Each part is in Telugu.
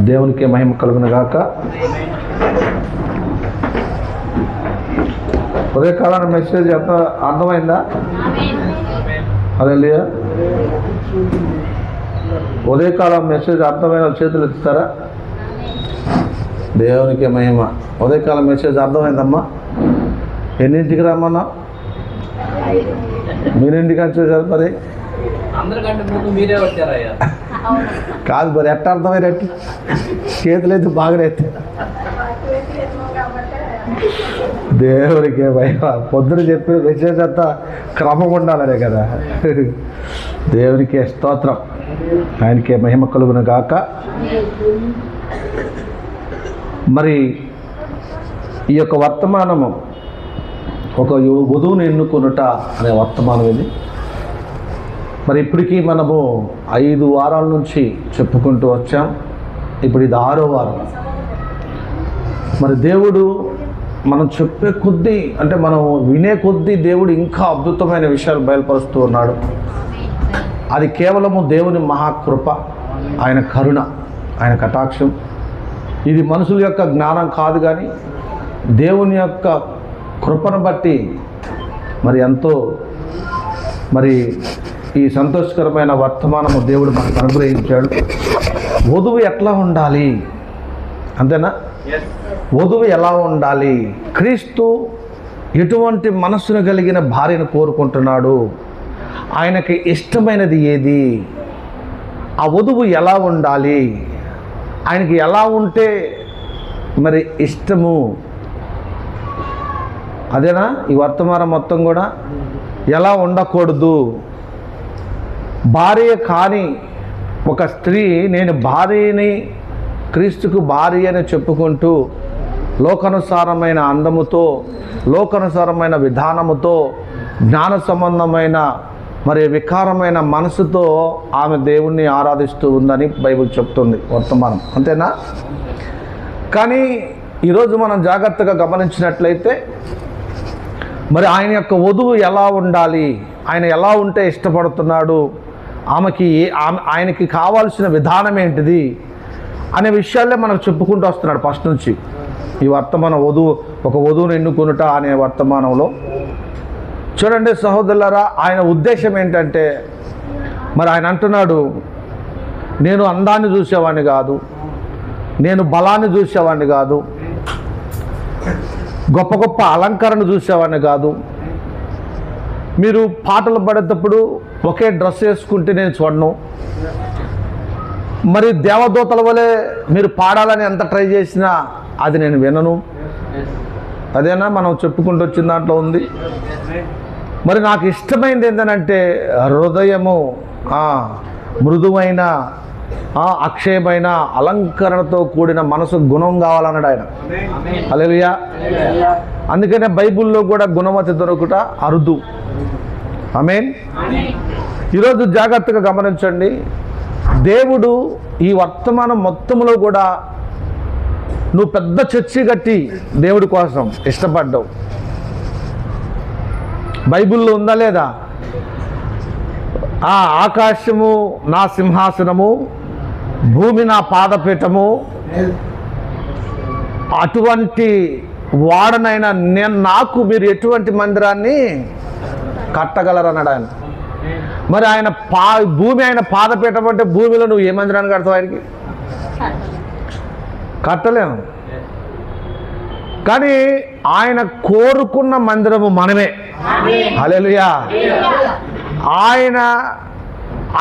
దేవునికి మహిమ కలుగును గాక. ఉదయకాలం మెసేజ్ ఎంత అర్థమైందా? హల్లెలూయా. ఉదయకాలం మెసేజ్ అర్థమైన చేతులు ఎత్తుతారా? దేవునికి మహిమ. ఉదయకాలం మెసేజ్ అర్థమైందమ్మా? ఎన్నింటికి రమ్మన్నా? మీరింటికి వచ్చేసారు మరి. కాదు మరి ఎట్ట అర్థమైనట్టు? చేతులు అయితే బాగానైతే దేవుడికి మహిమ. పొద్దున చెప్పి మెసేజ్ అంతా క్రమం ఉండాలనే కదా. దేవునికి స్తోత్రం. ఆయనకే మహిమ కలుగును గాక. మరి ఈ యొక్క వర్తమానము ఒక వధువుని ఎన్నుకొనుట అనే వర్తమానం ఇది. మరి ఇప్పటికీ మనము 5 వారాల నుంచి చెప్పుకుంటూ వచ్చాం. ఇప్పుడు ఇది 6వ వారం. మరి దేవుడు మనం చెప్పే కొద్దీ, అంటే మనం వినే కొద్దీ దేవుడు ఇంకా అద్భుతమైన విషయాలు బయలుపరుస్తూ ఉన్నాడు. అది కేవలము దేవుని మహాకృప, ఆయన కరుణ, ఆయన కటాక్షం. ఇది మనుషుల యొక్క జ్ఞానం కాదు, కానీ దేవుని యొక్క కృపను బట్టి మరి ఎంతో మరి ఈ సంతోషకరమైన వర్తమానము దేవుడు మనకు అనుగ్రహించాడు. వధువు ఎట్లా ఉండాలి, అంతేనా? వధువు ఎలా ఉండాలి? క్రీస్తు ఎటువంటి మనస్సును కలిగిన భార్యను కోరుకుంటున్నాడు? ఆయనకి ఇష్టమైనది ఏది? ఆ వధువు ఎలా ఉండాలి? ఆయనకి ఎలా ఉంటే మరి ఇష్టము? అదేనా ఈ వర్తమానం మొత్తం కూడా. ఎలా ఉండకూడదు? భార్య కాని ఒక స్త్రీ నేను భార్యని, క్రీస్తుకు భార్య అని చెప్పుకుంటూ లోకానుసారమైన అందముతో, లోకానుసారమైన విధానముతో, జ్ఞాన సంబంధమైన మరి వికారమైన మనసుతో ఆమె దేవుణ్ణి ఆరాధిస్తూ ఉందని బైబిల్ చెప్తుంది వర్తమానం, అంతేనా? కానీ ఈరోజు మనం జాగ్రత్తగా గమనించినట్లయితే మరి ఆయన యొక్క వధువు ఎలా ఉండాలి, ఆయన ఎలా ఉంటే ఇష్టపడుతున్నాడు, ఆయనకి కావాల్సిన విధానం ఏంటిది అనే విషయాలే మనకు చెప్పుకుంటూ వస్తున్నాడు ఫస్ట్ నుంచి. ఈ వర్తమానం ఒక వధువును ఎన్నుకొనుట అనే వర్తమానంలో చూడండి సహోదరులారా, ఆయన ఉద్దేశం ఏంటంటే మరి ఆయన అంటున్నాడు, నేను అందాన్ని చూసేవాడిని కాదు, నేను బలాన్ని చూసేవాడిని కాదు, గొప్ప గొప్ప అలంకరణ చూసేవాడిని కాదు. మీరు పాటలు పాడేటప్పుడు ఒకే డ్రెస్ వేసుకుంటే నేను చూడను. మరి దేవదూతల వలె మీరు పాడాలని ఎంత ట్రై చేసినా అది నేను వినను. అదేనా మనం చెప్పుకుంటూ వచ్చిన దాంట్లో ఉంది. మరి నాకు ఇష్టమైనది ఏంటంటే హృదయము మృదువైన అక్షయమైన అలంకరణతో కూడిన మనసు గుణం కావాలన్నాడు ఆయన. హల్లెలూయా. అందుకనే బైబిల్లో కూడా గుణవతి దొరుకుట అరుదు. ఆమేన్. ఈరోజు జాగ్రత్తగా గమనించండి, దేవుడు ఈ వర్తమానం మొత్తంలో కూడా నువ్వు పెద్ద చర్చి కట్టి దేవుడి కోసం ఇష్టపడ్డావు. బైబిల్లో ఉందా లేదా? ఆకాశము నా సింహాసనము, భూమి నా పాదపీఠము, అటువంటి వాడనైనా నాకు మీరు ఎటువంటి మందిరాన్ని కట్టగలరన్నాడు ఆయన. మరి ఆయన భూమి ఆయన పాదపీఠం అంటే భూమిలో నువ్వు ఏ మందిరాన్ని కడతావు? ఆయనకి కట్టలేము. కానీ ఆయన కోరుకున్న మందిరము మనమే. హల్లెలూయా.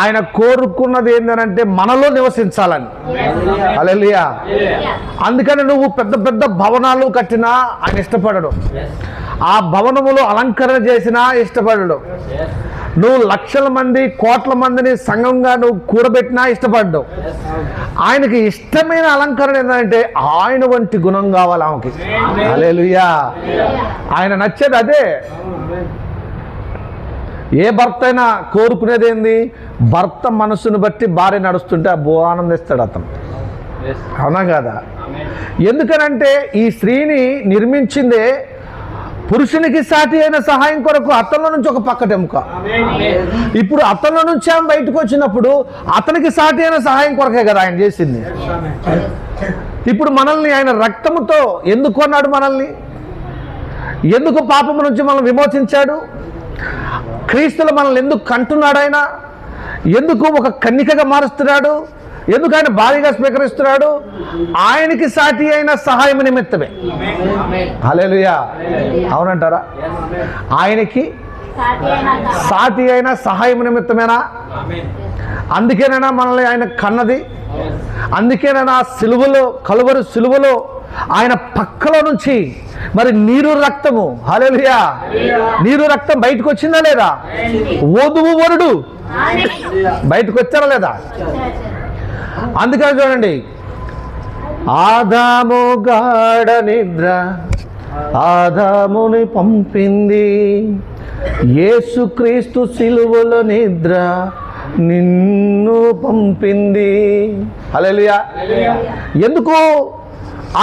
ఆయన కోరుకున్నది ఏంటంటే మనలో నివసించాలని. హల్లెలూయా. అందుకని నువ్వు పెద్ద పెద్ద భవనాలు కట్టినా ఆయన ఇష్టపడడు, ఆ భవనములో అలంకరణ చేసినా ఇష్టపడడు, నువ్వు లక్షల మంది కోట్ల మందిని సంఘంగా నువ్వు కూడబెట్టినా ఇష్టపడ్డావు. ఆయనకి ఇష్టమైన అలంకరణ ఏంటంటే ఆయన వంటి గుణం కావాలి ఆమెకి. హల్లెలూయా. ఆయన నచ్చేది అదే. ఏ భర్త అయినా కోరుకునేది ఏంది? భర్త మనసును బట్టి భార్య నడుస్తుంటే ఆనందిస్తాడు అతను, అవునా కదా? ఎందుకనంటే ఈ స్త్రీని నిర్మించిందే పురుషునికి సాటి అయిన సహాయం కొరకు అతనిలో నుంచి ఒక పక్కట ఎముక. ఇప్పుడు అతనిలో నుంచి ఆమె బయటకు వచ్చినప్పుడు అతనికి సాటి అయిన సహాయం కొరకే కదా ఆయన చేసింది. ఇప్పుడు మనల్ని ఆయన రక్తముతో ఎందుకు అన్నాడు? మనల్ని ఎందుకు పాపము నుంచి మనం విమోచించాడు? క్రీస్తులు మనల్ని ఎందుకు కంటున్నాడు? ఆయన ఎందుకు ఒక కన్నికగా మారుస్తున్నాడు? ఎందుకు ఆయన భారీగా స్వీకరిస్తున్నాడు? ఆయనకి సాటి అయిన సహాయం నిమిత్తమే. హల్లెలూయా. అవునంటారా? ఆయనకి సాటి అయిన సహాయం నిమిత్తమేనా? అందుకేనైనా మనల్ని ఆయన కన్నది? అందుకేనైనా సిలువలో, కలువరి సిలువలో ఆయన పక్కలో నుంచి మరి నీరు రక్తము, హల్లెలూయా, నీరు రక్తం బయటకు వచ్చిందా లేదా? వధువు వరుడు బయటకు వచ్చారా లేదా? అందుకని చూడండి, ఆదాము గాఢ నిద్ర ఆదాముని పంపింది, యేసుక్రీస్తు సిలువలో నిద్ర నిన్ను పంపింది. హల్లెలూయా. ఎందుకు?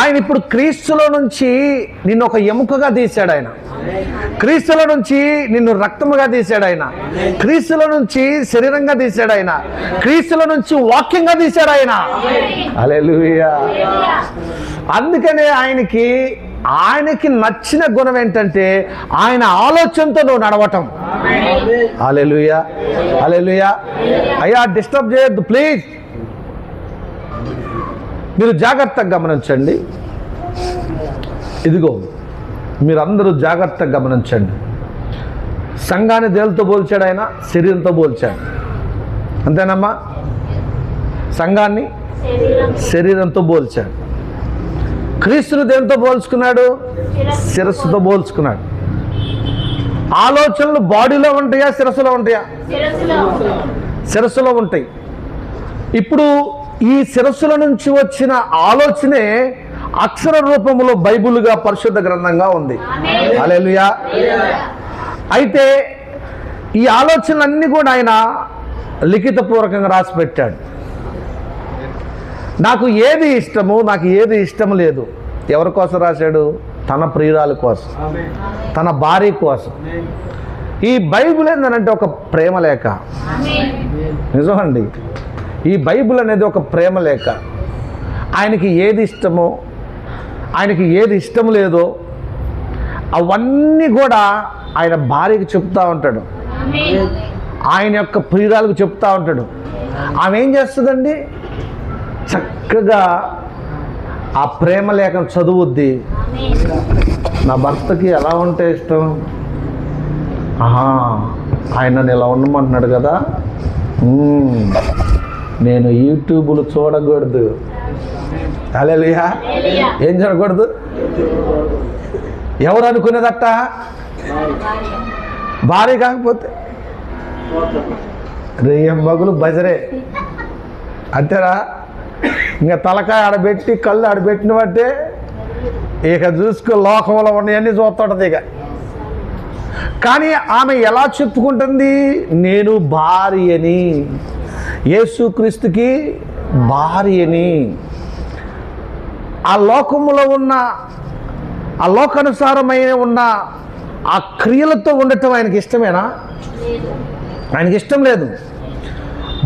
ఆయన ఇప్పుడు క్రీస్తులో నుంచి నిన్ను ఒక ఎముకగా తీశాడు. ఆయన క్రీస్తులో నుంచి నిన్ను రక్తముగా తీశాడు. ఆయన క్రీస్తులో నుంచి శరీరంగా తీశాడు. ఆయన క్రీస్తులో నుంచి వాక్యంగా తీశాడు. ఆయన హల్లెలూయా. అందుకనే ఆయనకి నచ్చిన గుణం ఏంటంటే ఆయన ఆలోచనతో నువ్వు నడవటం. హల్లెలూయా, హల్లెలూయా. అయ్యా డిస్టర్బ్ చేయొద్దు ప్లీజ్. మీరు జాగ్రత్తగా గమనించండి. ఇదిగో మీరందరూ జాగ్రత్తగా గమనించండి. సంఘాన్ని దేనితో పోల్చాడు? ఆయన శరీరంతో పోల్చాడు. అంతేనమ్మా? సంఘాన్ని శరీరంతో పోల్చాడు. క్రీస్తును దేనితో పోల్చుకున్నాడు? శిరస్సుతో పోల్చుకున్నాడు. ఆలోచనలు బాడీలో ఉంటాయా శిరస్సులో ఉంటాయా? శిరస్సులో ఉంటాయి. ఇప్పుడు ఈ శిరస్సుల నుంచి వచ్చిన ఆలోచనే అక్షర రూపంలో బైబిల్గా, పరిశుద్ధ గ్రంథంగా ఉంది. హల్లెలూయా. అయితే ఈ ఆలోచనలన్నీ కూడా ఆయన లిఖితపూర్వకంగా రాసి పెట్టాడు. నాకు ఏది ఇష్టము, నాకు ఏది ఇష్టం లేదు. ఎవరి కోసం రాశాడు? తన ప్రియురాల కోసం, తన భార్య కోసం. ఈ బైబిల్ ఏంటంటే ఒక ప్రేమ లేఖ. నిజమండి, ఈ బైబిల్ అనేది ఒక ప్రేమ లేఖ. ఆయనకి ఏది ఇష్టమో, ఆయనకి ఏది ఇష్టం లేదో అవన్నీ కూడా ఆయన భార్యకి చెప్తా ఉంటాడు. ఆయన యొక్క ప్రియురాలకు చెప్తా ఉంటాడు. ఆమె ఏం చేస్తుందండి? చక్కగా ఆ ప్రేమ లేఖను చదువుద్ది. నా భర్తకి ఎలా ఉంటే ఇష్టం? ఆయన నన్ను ఇలా ఉండమంటున్నాడు కదా, నేను యూట్యూబ్లు చూడకూడదు. హల్లెలూయా. ఏం చూడకూడదు? ఎవరు అనుకునేదట్ట? భార్య కాకపోతే రెయ్యం మగులు బజరే. అంతేరా? ఇంకా తలకాయ ఆడబెట్టి కళ్ళు ఆడబెట్టిన బట్టే ఇక చూసుకో, లోకంలో ఉన్నాయన్నీ చూస్తుంటది. ఇక కానీ ఆమె ఎలా చెప్పుకుంటుంది? నేను భార్యని, యేసుక్రీస్తుకి భార్యని. ఆ లోకములో ఉన్న, ఆ లోకానుసారమైన ఉన్న ఆ క్రియలతో ఉండటం ఆయనకి ఇష్టమేనా? ఆయనకి ఇష్టం లేదు.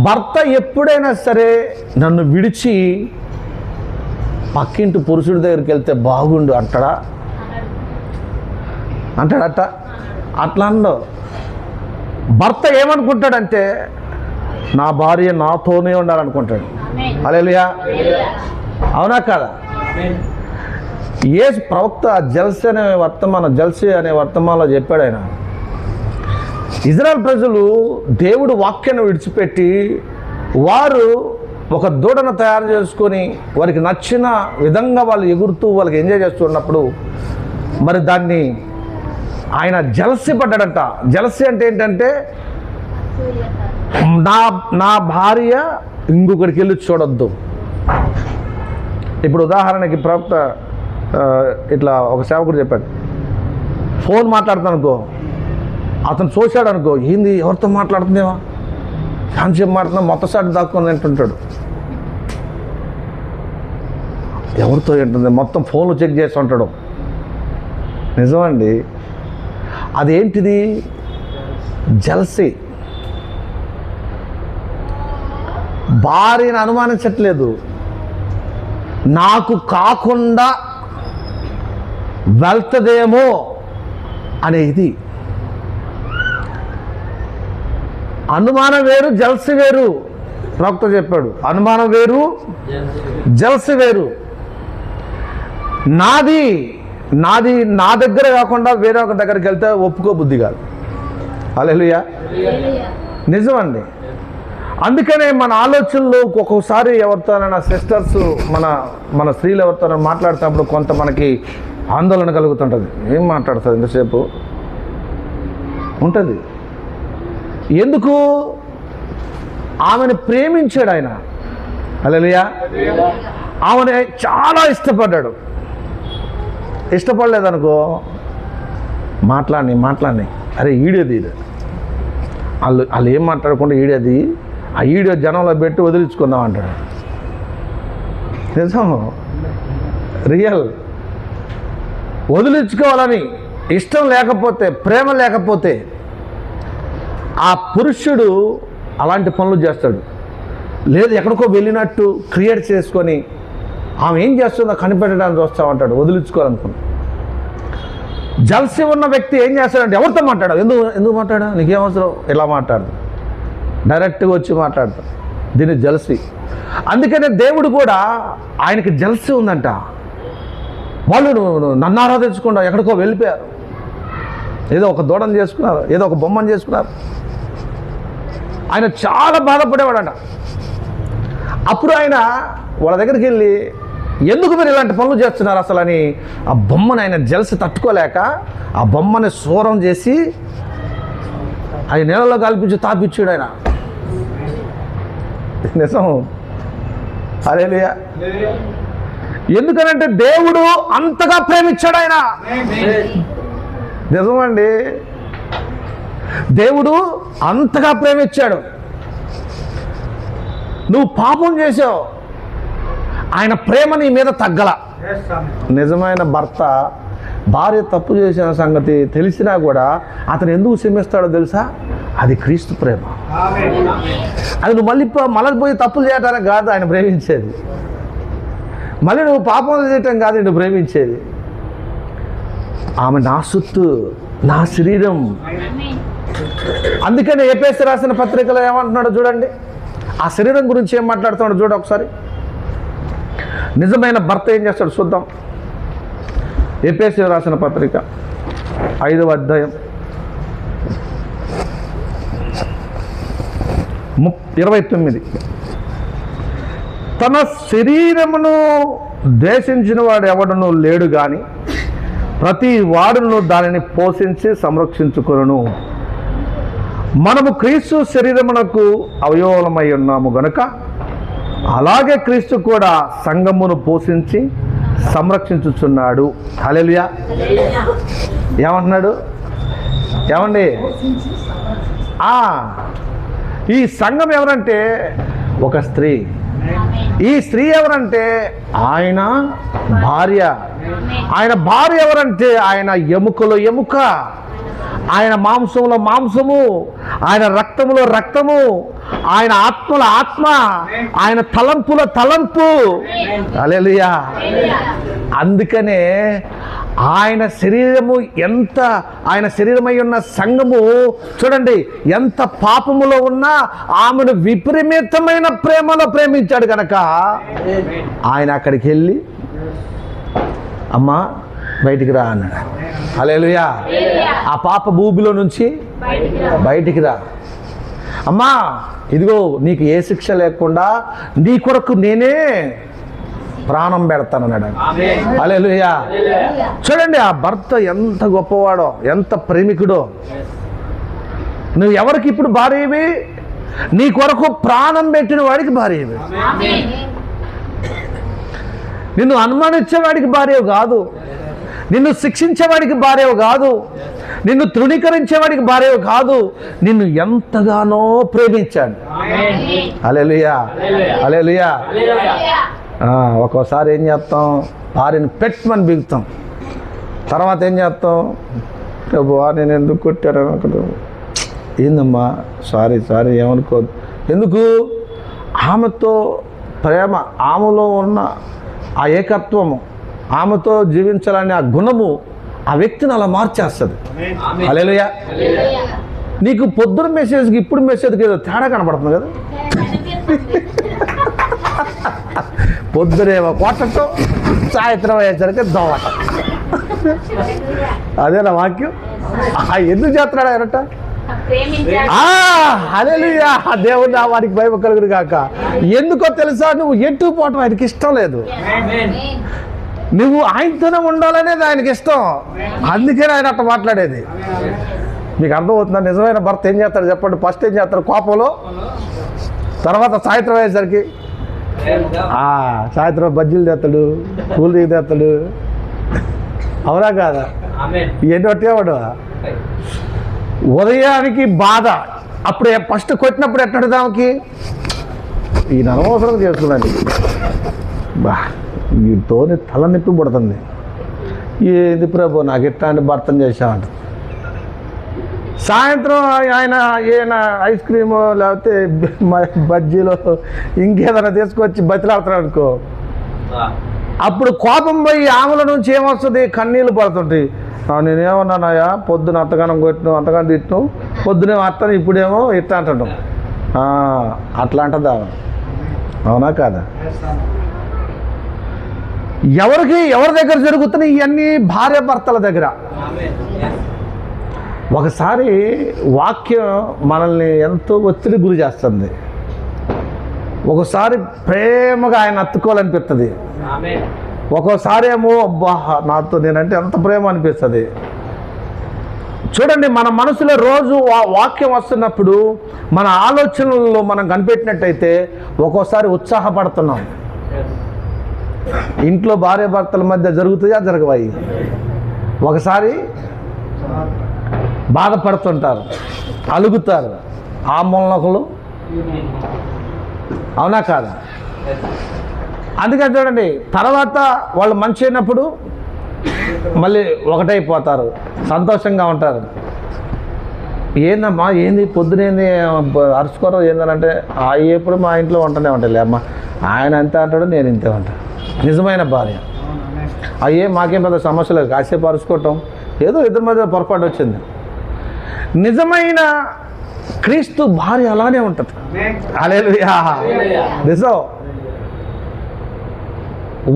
భర్త ఎప్పుడైనా సరే నన్ను విడిచి పక్కింటి పురుషుడి దగ్గరికి వెళ్తే బాగుండు అంటాడా? అంటాడట? అట్లా అనడు. భర్త ఏమనుకుంటాడంటే నా భార్య నాతోనే ఉండాలనుకుంటాడు. హల్లెలూయా. అవునా కాదా? యేసు ప్రవక్త జల్సీ అనే వర్తమానంలో చెప్పాడు. ఆయన ఇజ్రాయెల్ ప్రజలు దేవుడు వాక్యాన్ని విడిచిపెట్టి వారు ఒక దూడను తయారు చేసుకొని వారికి నచ్చిన విధంగా వాళ్ళు ఎగురుతూ వాళ్ళకి ఎంజాయ్ చేస్తున్నప్పుడు మరి దాన్ని ఆయన జలసి పడ్డాడంట. జలసి అంటే ఏంటంటే నా భార్య ఇంకొకరికి వెళ్ళి చూడొద్దు. ఇప్పుడు ఉదాహరణకి ప్రవక్త ఇట్లా ఒక సేవకుడు చెప్పాడు, ఫోన్ మాట్లాడుతాను అనుకో, అతను చూశాడు అనుకో, ఏంది ఎవరితో మాట్లాడుతుందేమో, కాన్సేపు మాట్లాడుతున్నా మొత్తసారి దాక్కుని వింటుంటాడు. ఎవరితో ఏంటుంది మొత్తం ఫోన్లు చెక్ చేసి ఉంటాడు. నిజమండి. అదేంటిది? జెలసీ. భార్యను అనుమానించట్లేదు, నాకు కాకుండా వెళ్తదేమో అనే ఇది. అనుమానం వేరు, జెలసీ వేరు. ప్రవక్త చెప్పాడు, అనుమానం వేరు, జెలసీ వేరు. నాది నాది నా దగ్గర కాకుండా వేరే ఒక దగ్గరికి వెళ్తే ఒప్పుకో బుద్ధి కాదు. హల్లెలూయా. నిజమండి. అందుకనే మన ఆలోచనలు ఒక్కొక్కసారి ఎవరితోనైనా సిస్టర్స్, మన స్త్రీలు ఎవరితోనైనా మాట్లాడుతున్నప్పుడు కొంత మనకి ఆందోళన కలుగుతుంటుంది. ఏం మాట్లాడుతుంది ఎంతసేపు ఉంటుంది. ఎందుకు? ఆమెను ప్రేమించాడు ఆయన. హల్లెలూయా. ఆమెను చాలా ఇష్టపడ్డాడు. ఇష్టపడలేదనుకో, మాట్లాడి అరే ఈడేది ఇది, వాళ్ళు ఏం మాట్లాడకుండా ఈడేది, ఆ ఈడియో జనంలో పెట్టి వదిలించుకుందాం అంటాడు. నిజం, రియల్. వదిలించుకోవాలని ఇష్టం లేకపోతే, ప్రేమ లేకపోతే ఆ పురుషుడు అలాంటి పనులు చేస్తాడు. లేదు ఎక్కడికో వెళ్ళినట్టు క్రియేట్ చేసుకొని ఆమె ఏం చేస్తుందో కనిపెట్టడానికి వస్తామంటాడు, వదిలించుకోవాలనుకున్నా. జల్సీ ఉన్న వ్యక్తి ఏం చేస్తాడంటే ఎవరితో మాట్లాడావు, ఎందుకు మాట్లాడా, నీకేం అవసరం, ఇలా మాట్లాడదు, డైరెక్ట్గా వచ్చి మాట్లాడతాడు. దీన్ని జల్సీ. అందుకనే దేవుడు కూడా ఆయనకి జల్సీ ఉందంట. వాళ్ళు నన్ను ఆరాధించకుండా ఎక్కడికో వెళ్ళిపోయారు, ఏదో ఒక దూడను చేసుకున్నారు, ఏదో ఒక బొమ్మను చేసుకున్నారు. ఆయన చాలా బాధపడేవాడంట. అప్పుడు ఆయన వాళ్ళ దగ్గరికి వెళ్ళి, ఎందుకు మీరు ఇలాంటి పనులు చేస్తున్నారు అసలు అని ఆ బొమ్మను ఆయన జెలసీ తట్టుకోలేక ఆ బొమ్మని శూరం చేసి ఆయన నీళ్ళలో కల్పించి తాపిచ్చాడు ఆయన. నిజం. హల్లెలూయా. ఎందుకనంటే దేవుడు అంతగా ప్రేమించాడు ఆయన. నిజమండి, దేవుడు అంతగా ప్రేమించాడు. నువ్వు పాపం చేసావు, ఆయన ప్రేమ నీ మీద తగ్గల. నిజమైన భర్త భార్య తప్పు చేసిన సంగతి తెలిసినా కూడా అతను ఎందుకు క్షమిస్తాడో తెలుసా? అది క్రీస్తు ప్రేమ. అది నువ్వు మళ్ళీ పోయి తప్పులు చేయటానికి కాదు ఆయన ప్రేమించేది, మళ్ళీ నువ్వు పాపం చేయటం కాదు నేను ప్రేమించేది. ఆమె నా సొత్తు, నా శరీరం. అందుకని ఎఫెసీ రాసిన పత్రికలో ఏమంటున్నాడో చూడండి, ఆ శరీరం గురించి ఏం మాట్లాడుతున్నాడో చూడ ఒకసారి. నిజమైన భర్త ఏం చేస్తాడు చూద్దాం. ఎఫెసీ రాసిన పత్రిక 5వ అధ్యాయం 29. తన శరీరమును ద్వేషించిన వాడు ఎవడనూ లేడు గాని ప్రతి వాడును దానిని పోషించి సంరక్షించుకొనును. మనము క్రీస్తు శరీరమునకు అవయవములమై ఉన్నాము గనుక అలాగే క్రీస్తు కూడా సంఘమును పోషించి సంరక్షించుచున్నాడు. హల్లెలూయా. ఏమంటున్నాడు? ఏమండి, ఈ సంఘం ఎవరంటే ఒక స్త్రీ. ఈ స్త్రీ ఎవరంటే ఆయన భార్య. ఆయన భార్య ఎవరంటే ఆయన ఎముకలో ఎముక, ఆయన మాంసంలో మాంసము, ఆయన రక్తములో రక్తము, ఆయన ఆత్మల ఆత్మ, ఆయన తలంపుల తలంపు. హల్లెలూయా. అందుకనే ఆయన శరీరము ఎంత, ఆయన శరీరమై ఉన్న సంఘము చూడండి ఎంత పాపములో ఉన్నా ఆమెను విపరీతమైన ప్రేమలో ప్రేమించాడు కనుక ఆయన అక్కడికి వెళ్ళి అమ్మా బయటికి రా అన్నాడు. హల్లెలూయా. ఆ పాప భూమిలో నుంచి బయటికి రా అమ్మా, ఇదిగో నీకు ఏ శిక్ష లేకుండా నీ కొరకు నేనే ప్రాణం పెడతానన్నాడు. హల్లెలూయా. చూడండి ఆ భర్త ఎంత గొప్పవాడో, ఎంత ప్రేమికుడో. నువ్వు ఎవరికి ఇప్పుడు భార్యవి? నీ కొరకు ప్రాణం పెట్టిన వాడికి భార్యవి. నిన్ను అనుమానించేవాడికి భార్యవు కాదు, నిన్ను శిక్షించేవాడికి భార్యవు కాదు, నిన్ను తృణీకరించేవాడికి భార్యవు కాదు, నిన్ను ఎంతగానో ప్రేమించాడు. హల్లెలూయా. హల్లెలూయా. ఒక్కోసారి ఏం చేస్తాం, భార్యను పెట్టమని బిగుతాం, తర్వాత ఏం చేస్తాం, ప్రభువా నేను ఎందుకు కొట్టాను అనుకో. ఏందమ్మా సారీ ఏమనుకోదు. ఎందుకు? ఆమెతో ప్రేమ, ఆమెలో ఉన్న ఆ ఏకత్వము, ఆమెతో జీవించాలనే ఆ గుణము ఆ వ్యక్తిని అలా మార్చేస్తుంది. హల్లెలూయా. నీకు పొద్దున మెసేజ్కి ఇప్పుడు మెసేజ్కి ఏదో తేడా కనపడుతుంది కదా. పొద్దునేమో కొట్టడం, సాయంత్రం అయ్యేసరికి దోవటం. అదేనా వాక్యం? ఎందుకు చేస్తున్నాడు ఆయనట? హల్లెలూయా. దేవుడు వారికి భయం కలుగుడు కాక. ఎందుకో తెలుసా? నువ్వు ఎటు పోవటం ఆయనకి ఇష్టం లేదు. నువ్వు ఆయనతోనే ఉండాలనేది ఆయనకి ఇష్టం. అందుకని ఆయన అట్లా మాట్లాడేది. మీకు అర్థమవుతుందా? నిజమైన భర్త ఏం చేస్తాడు చెప్పండి? ఫస్ట్ ఏం చేస్తాడు? కోపంలో, తర్వాత సాయంత్రం అయ్యేసరికి సాయంత్రం బజ్జీలు తెస్తాడు, కూల్ డ్రింక్ తెస్తాడు. అవునా కాదా? ఏంటి పట్టేవాడు? ఉదయానికి బాధ. అప్పుడు ఫస్ట్ కొట్టినప్పుడు ఎట్టడుదానికి ఈయన అనవసరం చేసుకున్నాను. వీటితోని తల నొప్పి పడుతుంది. ఏది ప్రభు నాకు ఇట్లాంటి భర్తను చేశామంట. సాయంత్రం ఈయన ఐస్ క్రీము లేకపోతే బజ్జీలో ఇంకేదైనా తీసుకొచ్చి బతిలాడుతున్నాడు అనుకో, అప్పుడు కోపం పోయి ఆమెల నుంచి ఏమొస్తుంది? కన్నీళ్ళు పడుతుంటాయి. నేనేమన్నానయ్యా, పొద్దున అంతగానం కొట్టినావు, అంతగానం తిట్టినావు, పొద్దునేమో అత్తను, ఇప్పుడేమో ఇట్లా అంటాడు. అట్లా అంటదా? అవునా కాదా? ఎవరి దగ్గర జరుగుతున్నాయి ఇవన్నీ? భార్య భర్తల దగ్గర. ఒకసారి వాక్యం మనల్ని ఎంతో ఒత్తిడి గురి చేస్తుంది. ఒకసారి ప్రేమగా ఆయన హత్తుకోవాలనిపిస్తుంది. ఒక్కోసారి ఏమో అబ్బా నాతో నేనంటే ఎంత ప్రేమ అనిపిస్తుంది. చూడండి, మన మనసులో రోజు వాక్యం వస్తున్నప్పుడు మన ఆలోచనల్లో మనం కనిపెట్టినట్టయితే ఒక్కోసారి ఉత్సాహపడుతున్నాం. ఇంట్లో భార్య భర్తల మధ్య జరుగుతాయా జరగవాయి? ఒకసారి బాధపడుతుంటారు, అలుగుతారు, ఆ మూలనొకలు. అవునా కాదా? అందుకని చూడండి, తర్వాత వాళ్ళు మంచి అయినప్పుడు మళ్ళీ ఒకటైపోతారు, సంతోషంగా ఉంటారు. ఏందమ్మా ఏంది పొద్దునేంది అరుచుకోవడం ఏందనంటే, ఎప్పుడు మా ఇంట్లో వంటనే ఉంటాయి అమ్మ, ఆయన అంతే అంటాడు, నేను ఇంతే ఉంటాను. నిజమైన భార్య. మాకేం పెద్ద సమస్య లేదు, కాసేపు అరుచుకోవటం, ఏదో ఇద్దరి మధ్య పొరపాటు వచ్చింది. నిజమైన క్రీస్తు భార్య అలానే ఉంటుంది. హల్లెలూయా. నిజం.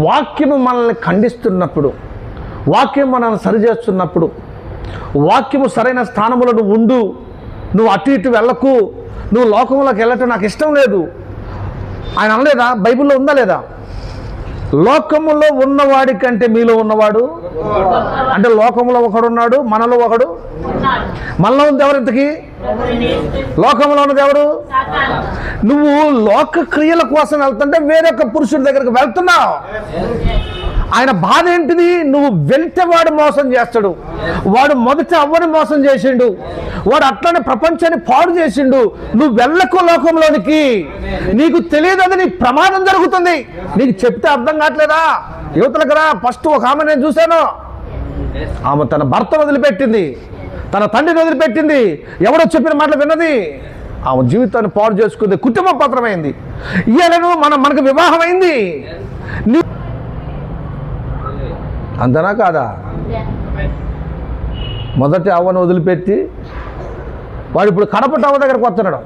వాక్యము మనల్ని ఖండిస్తున్నప్పుడు, వాక్యం మనల్ని సరిచేస్తున్నప్పుడు, వాక్యము సరైన స్థానంలో నువ్వు ఉండు, నువ్వు అటు ఇటు వెళ్ళకు, నువ్వు లోకంలోకి వెళ్ళటం నాకు ఇష్టం లేదు ఆయన అనలేదా? బైబిల్లో ఉందా లేదా? లోకములో ఉన్నవాడి కంటే మీలో ఉన్నవాడు అంటే లోకంలో ఒకడున్నాడు, మనలో ఒకడు. మనలో ఉంది ఎవరు? ఇంతకీ లోకంలో ఉన్నది ఎవరు? నువ్వు లోక క్రియల కోసం వెళ్తుంటే వేరొక పురుషుడి దగ్గరకు వెళ్తున్నావు. ఆయన బాధ ఏంటిది? నువ్వు వెళ్తే వాడు మోసం చేస్తాడు. వాడు మొదట అవ్వని మోసం చేసిండు, వాడు అట్లనే ప్రపంచాన్ని పాడు చేసిండు. నువ్వు వెళ్ళకు లోకంలోనికి, నీకు తెలియదు, అది నీ ప్రమాదం జరుగుతుంది. నీకు చెప్తే అర్థం కావట్లేదా? యువతలకు కదా. ఫస్ట్ ఒక ఆమె నేను చూశాను, ఆమె తన భర్తను వదిలిపెట్టింది, తన తండ్రిని వదిలిపెట్టింది, ఎవడో చెప్పిన మాటలు విన్నది, ఆమె జీవితాన్ని పాడు చేసుకుంది, కుటుంబ పత్రమైంది. ఇయ్యాలను మనకు వివాహం అయింది. అంతనా కాదా? మొదటి అవ్వను వదిలిపెట్టి వాడు ఇప్పుడు కడపటి అవ్వ దగ్గరకు వస్తున్నాడు.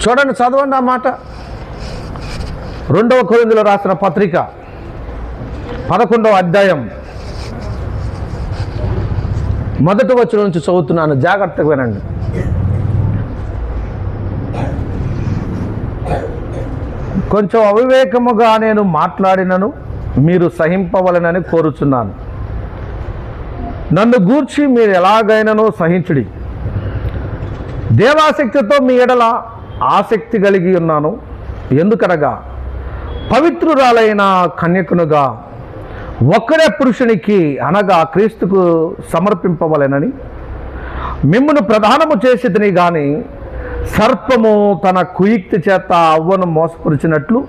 చూడండి, చదవండి ఆ మాట. 2వ కొరింథీయులకు రాసిన పత్రిక 11వ అధ్యాయం మొదటి వచనం నుంచి చదువుతున్నాను, జాగ్రత్తగా వినండి. కొంచెం అవివేకముగా నేను మాట్లాడినను మీరు సహింపవలనని కోరుచున్నాను. నన్ను గూర్చి మీరు ఎలాగైనానో సహించుడి. దేవాసక్తితో మీ ఎడల ఆసక్తి కలిగి ఉన్నాను. ఎందుకనగా పవిత్రురాలైన కన్యకునుగా ఒక్కడే పురుషునికి అనగా క్రీస్తుకు సమర్పింపవలెనని మిమ్మును ప్రధానము చేసేదని గాని సర్పము తన కుయుక్తి చేత అవ్వను మోసపరిచినట్లు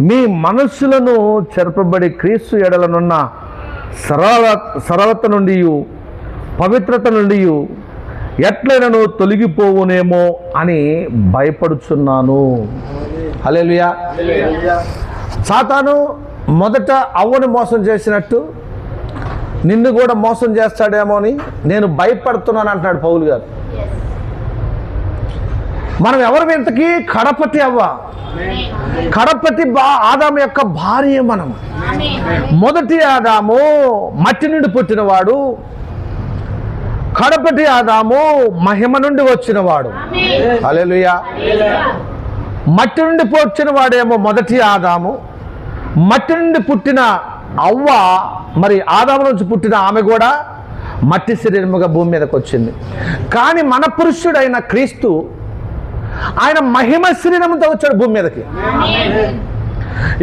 మీ మనస్సులను చెరపబడి క్రీస్తు ఎడలనున్న సరళత నుండి పవిత్రత నుండి ఎట్లైనను తొలగిపోవునేమో అని భయపడుచున్నాను. హల్లెలూయా. సాతాను మొదట అవ్వను మోసం చేసినట్టు నిన్ను కూడా మోసం చేస్తాడేమో అని నేను భయపడుతున్నాను అంటున్నాడు పౌలు గారు. మనం ఎవరు ఇంతకీ? కడపటి అవ్వ, కడపటి ఆదాము యొక్క భార్య. మనం మొదటి ఆదాము మట్టి నుండి పుట్టినవాడు, కడపటి ఆదాము మహిమ నుండి వచ్చినవాడు. హల్లెలూయా. మట్టి నుండి పుట్టిన వాడేమో మొదటి ఆదాము, మట్టి నుండి పుట్టిన అవ్వ, మరి ఆదాము నుంచి పుట్టిన ఆమె కూడా మట్టి శరీరముగా భూమి మీదకి వచ్చింది. కానీ మన పురుషుడైన క్రీస్తు ఆయన మహిమ శరీరంతో వచ్చాడు భూమి మీదకి.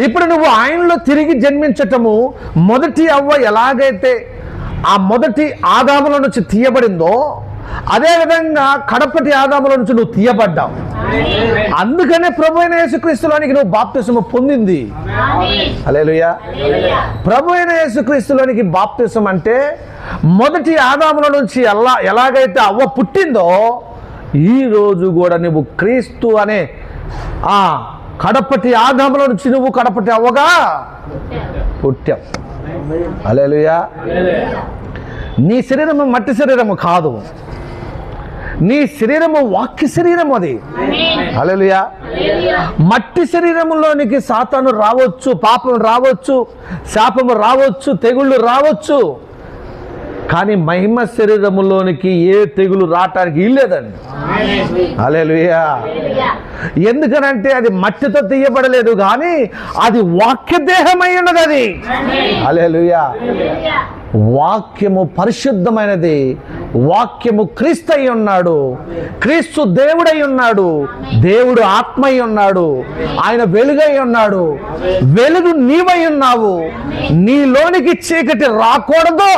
ఇప్పుడు నువ్వు ఆయనలో తిరిగి జన్మించటము, మొదటి అవ్వ ఎలాగైతే ఆ మొదటి ఆదాముల నుంచి తీయబడిందో అదేవిధంగా కడపటి ఆదాముల నుంచి నువ్వు తీయబడ్డావు. అందుకనే ప్రభువైన యేసుక్రీస్తులోనికి నువ్వు బాప్తిసము పొందింది. హల్లెలూయా. ప్రభువైన యేసుక్రీస్తులోనికి బాప్తిసం అంటే మొదటి ఆదాముల నుంచి ఎలాగైతే అవ్వ పుట్టిందో ఈ రోజు కూడా నువ్వు క్రీస్తు అనే ఆ కడపటి ఆదాముల నుంచి నువ్వు కడపటి అవ్వగా పుట్టావు. హల్లెలూయా. నీ శరీరము మట్టి శరీరము కాదు, నీ శరీరము వాక్య శరీరం. అది హల్లెలూయా. మట్టి శరీరములోనికి సాతాను రావచ్చు, పాపం రావచ్చు, శాపము రావచ్చు, తెగుళ్ళు రావచ్చు. కానీ మహిమ శరీరములోనికి ఏ తెగులు రావటానికి ఇల్లేదండి. హల్లెలూయా. ఎందుకనంటే అది మట్టితో తీయబడలేదు, కానీ అది వాక్య దేహమై ఉన్నది. అది హల్లెలూయా. వాక్యము పరిశుద్ధమైనది, వాక్యము క్రీస్తు అయి ఉన్నాడు, క్రీస్తు దేవుడై ఉన్నాడు, దేవుడు ఆత్మ అయి ఉన్నాడు, ఆయన వెలుగై ఉన్నాడు, వెలుగు నీవై ఉన్నావు. నీలోనికి చీకటి రాకూడదు.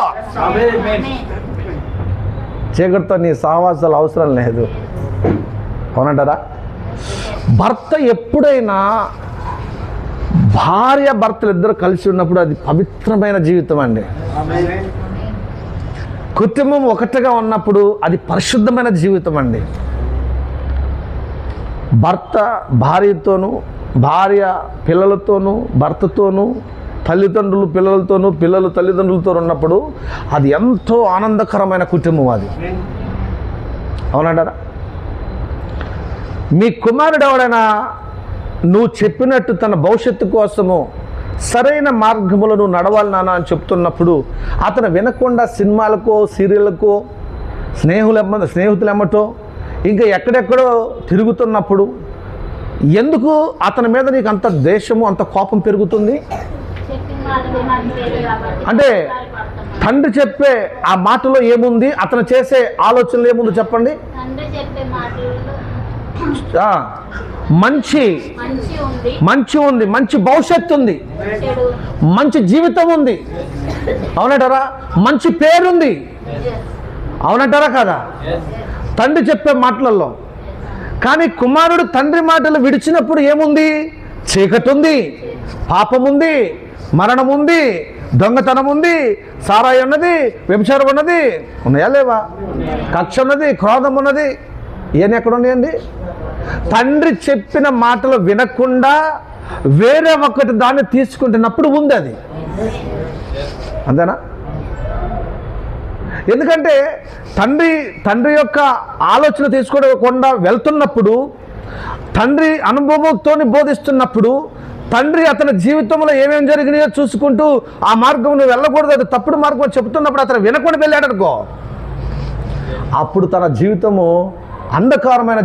చీకటితో నీ సహవాసాలు అవసరం లేదు. అవునంటారా? భర్త ఎప్పుడైనా భార్య భర్తలు ఇద్దరు కలిసి ఉన్నప్పుడు అది పవిత్రమైన జీవితం అండి. కుటుంబం ఒకటిగా ఉన్నప్పుడు అది పరిశుద్ధమైన జీవితం అండి. భర్త భార్యతోనూ, భార్య పిల్లలతోనూ, భర్తతోనూ, తల్లిదండ్రులు పిల్లలతోనూ, పిల్లలు తల్లిదండ్రులతో ఉన్నప్పుడు అది ఎంతో ఆనందకరమైన కుటుంబం అది. అవునంటారా? మీ కుమారుడు ఎవడైనా నువ్వు చెప్పినట్టు తన భవిష్యత్తు కోసము సరైన మార్గములో నువ్వు నడవాలి నాన్న అని చెప్తున్నప్పుడు అతను వినకుండా సినిమాలకో, సీరియళ్ళకో, స్నేహితులెమ్మటో ఇంకా ఎక్కడెక్కడో తిరుగుతున్నప్పుడు ఎందుకు అతని మీద నీకు అంత ద్వేషము, అంత కోపం పెరుగుతుంది? అంటే తండ్రి చెప్పే ఆ మాటలో ఏముంది, అతను చేసే ఆలోచనలు ఏముంది చెప్పండి. మంచి ఉంది, మంచి భవిష్యత్తు ఉంది, మంచి జీవితం ఉంది. అవునంటారా? మంచి పేరుంది. అవునంటారా కదా? తండ్రి చెప్పే మాటలలో. కానీ కుమారుడు తండ్రి మాటలు విడిచినప్పుడు ఏముంది? చీకటి ఉంది, పాపం ఉంది, మరణం ఉంది, దొంగతనం ఉంది, సారాయి ఉన్నది, వ్యభిచారం ఉన్నది. ఉన్నాయా లేవా? కక్ష ఉన్నది, క్రోధం ఉన్నది. ఇవన్నీ ఎక్కడ ఉన్నాయండి? తండ్రి చెప్పిన మాటలు వినకుండా వేరే ఒకటి దాన్ని తీసుకుంటున్నప్పుడు ఉంది అది. అంతేనా? ఎందుకంటే తండ్రి యొక్క ఆలోచన తీసుకోకుండా వెళ్తున్నప్పుడు, తండ్రి అనుభవంతో బోధిస్తున్నప్పుడు, తండ్రి అతని జీవితంలో ఏమేమి జరిగినాయో చూసుకుంటూ ఆ మార్గం నువ్వు వెళ్ళకూడదు, అది తప్పుడు మార్గం చెప్తున్నప్పుడు అతను వినకుండా వెళ్ళాడనుకో, అప్పుడు తన జీవితము అంధకారమైన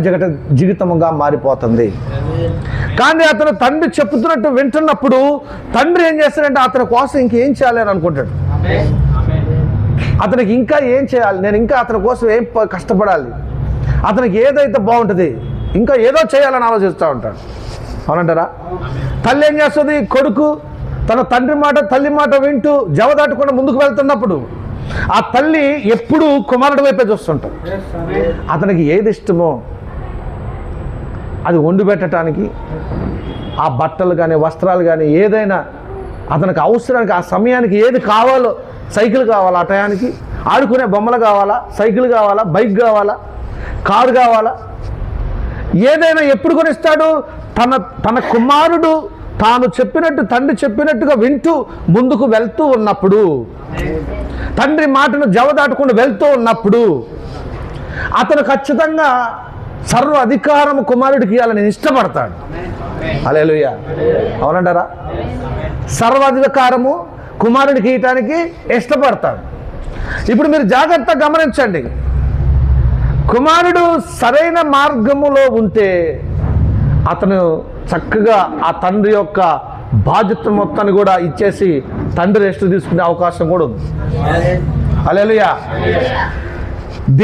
జీవితముగా మారిపోతుంది. కానీ అతను తండ్రి చెప్తున్నట్టు వింటున్నప్పుడు తండ్రి ఏం చేస్తాడంటే అతని కోసం ఇంకేం చేయాలి అని అనుకుంటాడు. అతనికి ఇంకా ఏం చేయాలి, నేను ఇంకా అతని కోసం ఏం కష్టపడాలి, అతనికి ఏదైతే బాగుంటుంది ఇంకా ఏదో చేయాలని ఆలోచిస్తూ ఉంటాడు. అవునంటారా? తల్లి ఏం చేస్తుంది? కొడుకు తన తండ్రి మాట, తల్లి మాట వింటూ జవదాటకుండా ముందుకు వెళ్తున్నప్పుడు ఆ తల్లి ఎప్పుడు కుమారుడి వైపే చూస్తుంటాడు. అతనికి ఏది ఇష్టమో అది వండి పెట్టడానికి, ఆ బట్టలు కానీ వస్త్రాలు కానీ ఏదైనా అతనికి అవసరానికి ఆ సమయానికి ఏది కావాలో, సైకిల్ కావాలి ఆ టయానికి, ఆడుకునే బొమ్మలు కావాలా, సైకిల్ కావాలా, బైక్ కావాలా, కారు కావాలా, ఏదైనా ఎప్పుడు కొనిస్తాడు? తన కుమారుడు తాను చెప్పినట్టు, తండ్రి చెప్పినట్టుగా వింటూ ముందుకు వెళ్తూ ఉన్నప్పుడు, తండ్రి మాటను జవదాటకుండా వెళ్తూ ఉన్నప్పుడు అతను ఖచ్చితంగా సర్వ అధికారం కుమారుడికి ఇవ్వాలని ఇష్టపడతాడు. హల్లెలూయా, అవునంటారా? సర్వాధికారము కుమారుడికి ఇవ్వటానికి ఇష్టపడతాడు. ఇప్పుడు మీరు జాగ్రత్తగా గమనించండి. కుమారుడు సరైన మార్గములో ఉంటే అతను చక్కగా ఆ తండ్రి యొక్క బాధ్యత మొత్తాన్ని కూడా ఇచ్చేసి తండ్రి రెస్ట్ తీసుకునే అవకాశం కూడా ఉంది. హల్లెలూయా.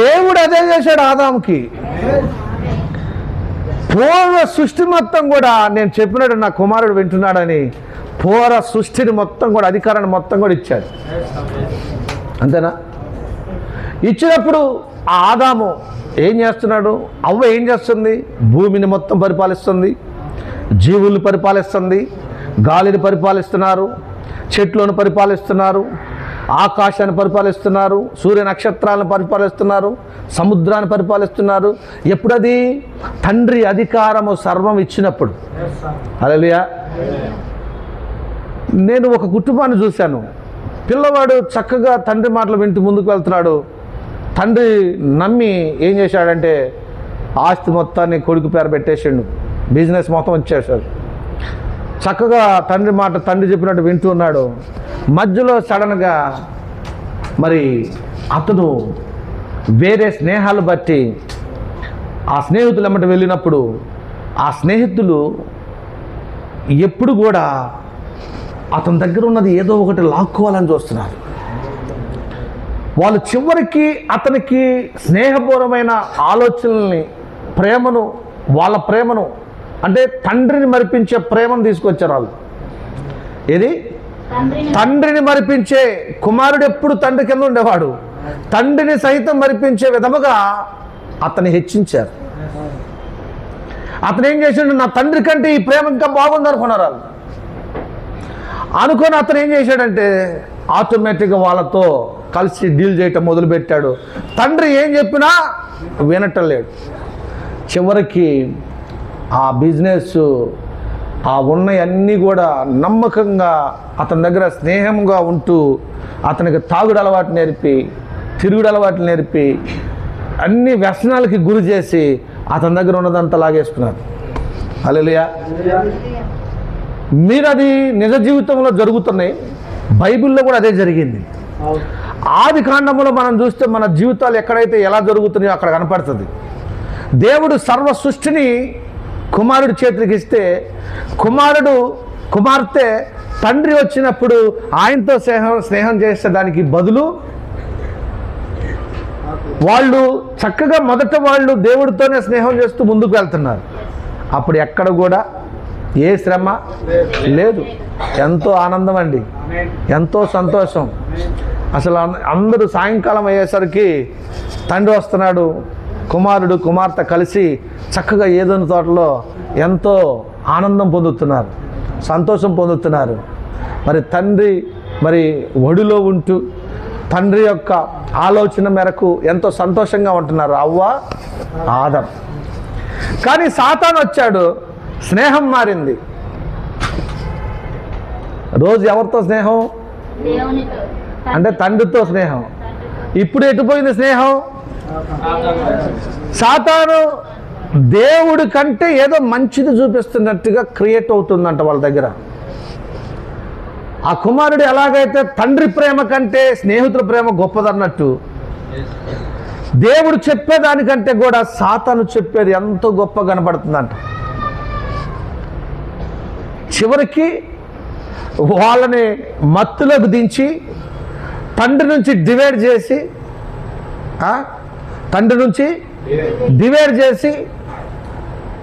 దేవుడు అదే చేశాడు ఆదాముకి. పూర్వ సృష్టి మొత్తం కూడా నేను చెప్పినట్టు నా కుమారుడు వింటున్నాడని పూర్వ సృష్టిని మొత్తం కూడా, అధికారాన్ని మొత్తం కూడా ఇచ్చాడు. అంతేనా? ఇచ్చినప్పుడు ఆ ఆదాము ఏం చేస్తున్నాడు? అవ్వ ఏం చేస్తుంది? భూమిని మొత్తం పరిపాలిస్తుంది, జీవుల్ని పరిపాలిస్తుంది, గాలిని పరిపాలిస్తున్నారు, చెట్లను పరిపాలిస్తున్నారు, ఆకాశాన్ని పరిపాలిస్తున్నారు, సూర్య నక్షత్రాలను పరిపాలిస్తున్నారు, సముద్రాన్ని పరిపాలిస్తున్నారు. ఎప్పుడది? తండ్రి అధికారము సర్వం ఇచ్చినప్పుడు. హల్లెలూయా. నేను ఒక కుటుంబాన్ని చూశాను. పిల్లవాడు చక్కగా తండ్రి మాటలు వింటూ ముందుకు వెళ్తున్నాడు. తండ్రి నమ్మి ఏం చేశాడంటే ఆస్తి మొత్తాన్ని కొడుకు పేరు పెట్టేసిండు, బిజినెస్ మొత్తం వచ్చేసాడు. చక్కగా తండ్రి మాట, తండ్రి చెప్పినట్టు వింటూ ఉన్నాడు. మధ్యలో సడన్గా మరి అతను వేరే స్నేహాలు బట్టి ఆ స్నేహితులు ఎమ్మట వెళ్ళినప్పుడు ఆ స్నేహితులు ఎప్పుడు కూడా అతని దగ్గర ఉన్నది ఏదో ఒకటి లాక్కోవాలని చూస్తున్నారు. వాళ్ళు చివరికి అతనికి స్నేహపూర్వమైన ఆలోచనల్ని, ప్రేమను, వాళ్ళ ప్రేమను, అంటే తండ్రిని మరిపించే ప్రేమను తీసుకొచ్చారు వాళ్ళు. ఏది? తండ్రిని మరిపించే. కుమారుడు ఎప్పుడు తండ్రి కింద ఉండేవాడు. తండ్రిని సైతం మరిపించే విధముగా అతన్ని హెచ్చించారు. అతను ఏం చేశాడు? నా తండ్రి కంటే ఈ ప్రేమ ఇంకా బాగుంది అనుకున్నారు వాళ్ళు. అనుకొని అతను ఏం చేశాడంటే ఆటోమేటిక్గా వాళ్ళతో కలిసి డీల్ చేయటం మొదలుపెట్టాడు. తండ్రి ఏం చెప్పినా వినటం లేడు. చివరికి ఆ బిజినెస్, ఆ ఉన్నవన్నీ కూడా నమ్మకంగా అతని దగ్గర స్నేహంగా ఉంటూ అతనికి తాగుడు అలవాటు నేర్పి, తిరుగుడు అలవాటు నేర్పి, అన్ని వ్యసనాలకి గురి చేసి అతని దగ్గర ఉన్నదంతా లాగేసుకున్నారు. హల్లెలూయా. మీరు అది నిజ జీవితంలో జరుగుతున్నాయి. బైబిల్లో కూడా అదే జరిగింది. ఆది కాండములో మనం చూస్తే మన జీవితాలు ఎక్కడైతే ఎలా జరుగుతున్నాయో అక్కడ కనపడుతుంది. దేవుడు సర్వ సృష్టిని కుమారుడి చేతికి ఇస్తే కుమార్తె తండ్రి వచ్చినప్పుడు ఆయనతో స్నేహం చేసే దానికి బదులు వాళ్ళు చక్కగా మొదట వాళ్ళు దేవుడితోనే స్నేహం చేస్తూ ముందుకు వెళ్తున్నారు. అప్పుడు ఎక్కడ కూడా ఏ శ్రమ లేదు. ఎంతో ఆనందం అండి, ఎంతో సంతోషం. అసలు అందరూ సాయంకాలం అయ్యేసరికి తండ్రి వస్తున్నాడు, కుమారుడు కుమార్తె కలిసి చక్కగా ఏదైనా తోటలో ఎంతో ఆనందం పొందుతున్నారు, సంతోషం పొందుతున్నారు. మరి తండ్రి ఒడిలో ఉంటూ తండ్రి యొక్క ఆలోచన మేరకు ఎంతో సంతోషంగా ఉంటున్నారు అవ్వ, ఆదం. కానీ సాతాను వచ్చాడు, స్నేహం మారింది. రోజు ఎవరితో స్నేహం? అంటే తండ్రితో స్నేహం. ఇప్పుడు ఎటుపోయింది స్నేహం? సాతాను దేవుడి కంటే ఏదో మంచిది చూపిస్తున్నట్టుగా క్రియేట్ అవుతుందంట వాళ్ళ దగ్గర. ఆ కుమారుడు ఎలాగైతే తండ్రి ప్రేమ కంటే స్నేహితుల ప్రేమ గొప్పదన్నట్టు, దేవుడు చెప్పేదానికంటే కూడా సాతాను చెప్పేది ఎంతో గొప్ప కనపడుతుందంట. చివరికి వాళ్ళని మత్తులోకి దించి తండ్రి నుంచి డివైడ్ చేసి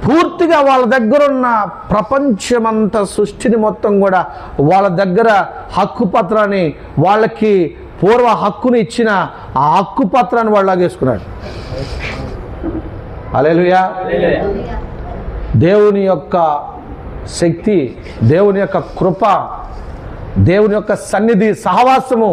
పూర్తిగా వాళ్ళ దగ్గర ఉన్న ప్రపంచమంతా, సృష్టిని మొత్తం కూడా వాళ్ళ దగ్గర హక్కు పత్రాన్ని, వాళ్ళకి పూర్వ హక్కుని ఇచ్చిన ఆ హక్కు పత్రాన్ని వాళ్ళు లాగేసుకున్నాడు. హల్లెలూయా. దేవుని యొక్క శక్తి, దేవుని యొక్క కృప, దేవుని యొక్క సన్నిధి, సహవాసము